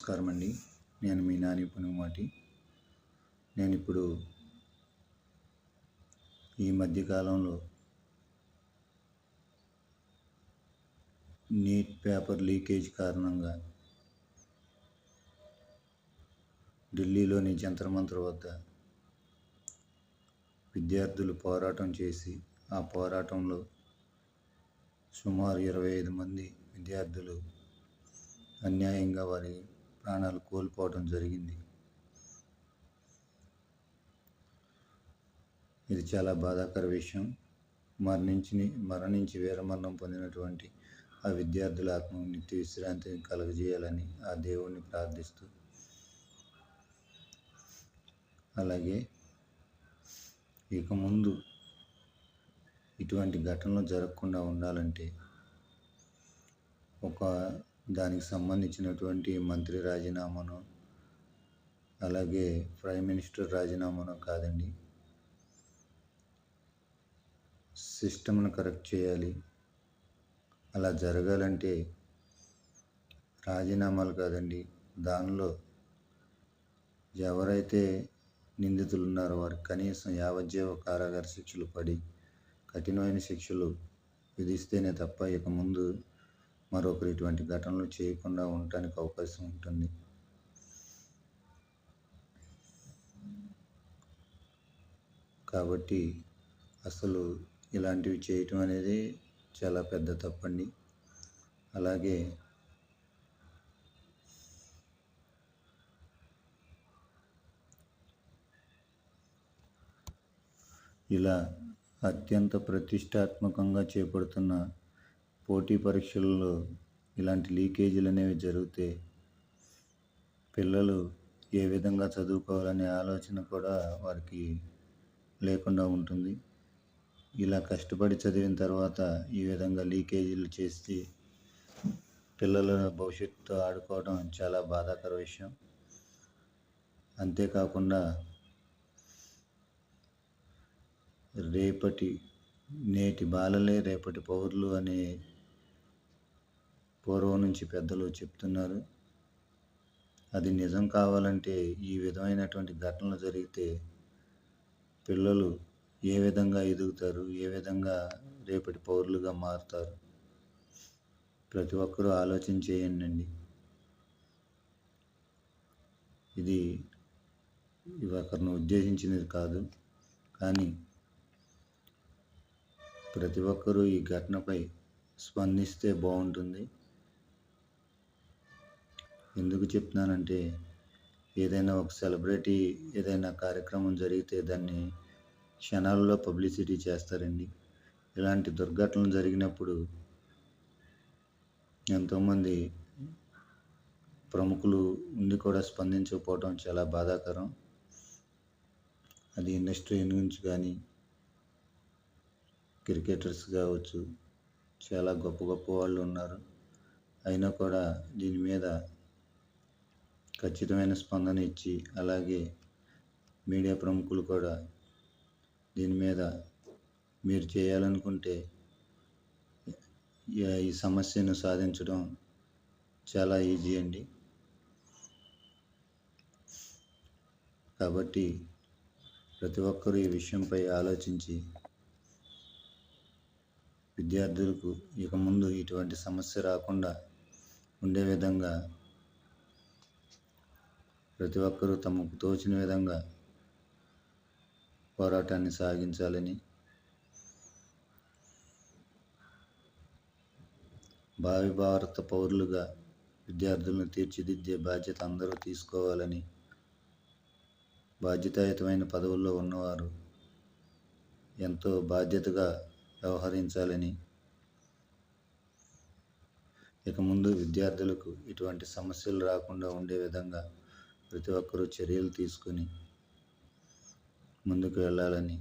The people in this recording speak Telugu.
నమస్కారం అండి. నేను మీ నాని పునుమాటి. నేను ఇప్పుడు ఈ మధ్యకాలంలో నీట్ పేపర్ లీకేజ్ కారణంగా ఢిల్లీలోని జంతర్ మంతర్ వద్ద విద్యార్థులు పోరాటం చేసి ఆ పోరాటంలో సుమారు 25 మంది విద్యార్థులు అన్యాయంగా వారి ప్రాణాలు కోల్పోవడం జరిగింది. ఇది చాలా బాధాకర విషయం. మరణించి వీరమరణం పొందినటువంటి ఆ విద్యార్థుల ఆత్మకు నిత్య విశ్రాంతిని కలుగజేయాలని ఆ దేవుణ్ణి ప్రార్థిస్తూ, అలాగే ఇక ముందు ఇటువంటి ఘటనలు జరగకుండా ఉండాలంటే దానికి సంబంధించినటువంటి మంత్రి రాజీనామాను, అలాగే ప్రైమ్ మినిస్టర్ రాజీనామాను కాదండి, సిస్టమ్ను కరెక్ట్ చేయాలి. అలా జరగాలంటే రాజీనామాలు కాదండి, దానిలో ఎవరైతే నిందితులు ఉన్నారో వారికి కనీసం యావజ్జీవ కారాగార శిక్షలు పడి కఠినమైన శిక్షలు విధిస్తేనే తప్ప ఇక ముందు మరొకరు ఇటువంటి ఘటనలు చేయకుండా ఉండటానికి అవకాశం ఉంటుంది. కాబట్టి అసలు ఇలాంటివి చేయటం అనేది చాలా పెద్ద తప్పండి. అలాగే ఇలా అత్యంత ప్రతిష్టాత్మకంగా చేపడుతున్న పోటీ పరీక్షలలో ఇలాంటి లీకేజీలు అనేవి జరిగితే పిల్లలు ఏ విధంగా చదువుకోవాలనే ఆలోచన కూడా వారికి లేకుండా ఉంటుంది. ఇలా కష్టపడి చదివిన తర్వాత ఈ విధంగా లీకేజీలు చేసి పిల్లల భవిష్యత్తుతో ఆడుకోవడం చాలా బాధాకర విషయం. అంతేకాకుండా నేటి బాలలే రేపటి పౌరులు అనే పూర్వం నుంచి పెద్దలు చెప్తున్నారు. అది నిజం కావాలంటే ఈ విధమైనటువంటి ఘటనలు జరిగితే పిల్లలు ఏ విధంగా ఎదుగుతారు, ఏ విధంగా రేపటి పౌరులుగా మారుతారు? ప్రతి ఒక్కరూ ఆలోచన చేయండి. ఇది ఒకరిని ఉద్దేశించినది కాదు, కానీ ప్రతి ఒక్కరూ ఈ ఘటనపై స్పందిస్తే బాగుంటుంది. ఎందుకు చెప్తున్నానంటే ఏదైనా ఒక సెలబ్రిటీ ఏదైనా కార్యక్రమం జరిగితే దాన్ని క్షణాల్లో పబ్లిసిటీ చేస్తారండి. ఇలాంటి దుర్ఘటనలు జరిగినప్పుడు ఎంతోమంది ప్రముఖులు ఉండి కూడా స్పందించకపోవడం చాలా బాధాకరం. అది ఇండస్ట్రీ నుంచి కానీ క్రికెటర్స్ కావచ్చు, చాలా గొప్ప గొప్ప వాళ్ళు ఉన్నారు. అయినా కూడా దీని మీద ఖచ్చితమైన స్పందన ఇచ్చి, అలాగే మీడియా ప్రముఖులు కూడా దీని మీద మీరు చేయాలనుకుంటే ఈ సమస్యను సాధించడం చాలా ఈజీ అండి. కాబట్టి ప్రతి ఒక్కరూ ఈ విషయంపై ఆలోచించి విద్యార్థులకు ఇక ముందు ఇటువంటి సమస్య రాకుండా ఉండే విధంగా ప్రతి ఒక్కరూ తమకు తోచిన విధంగా పోరాటాన్ని సాగించాలని, భావి భారత పౌరులుగా విద్యార్థులను తీర్చిదిద్దే బాధ్యత అందరూ తీసుకోవాలని, బాధ్యతాయుతమైన పదవుల్లో ఉన్నవారు ఎంతో బాధ్యతగా వ్యవహరించాలని, ఇక ముందు విద్యార్థులకు ఇటువంటి సమస్యలు రాకుండా ఉండే విధంగా ప్రతి ఒక్కరూ చర్యలు తీసుకొని ముందుకు వెళ్ళాలని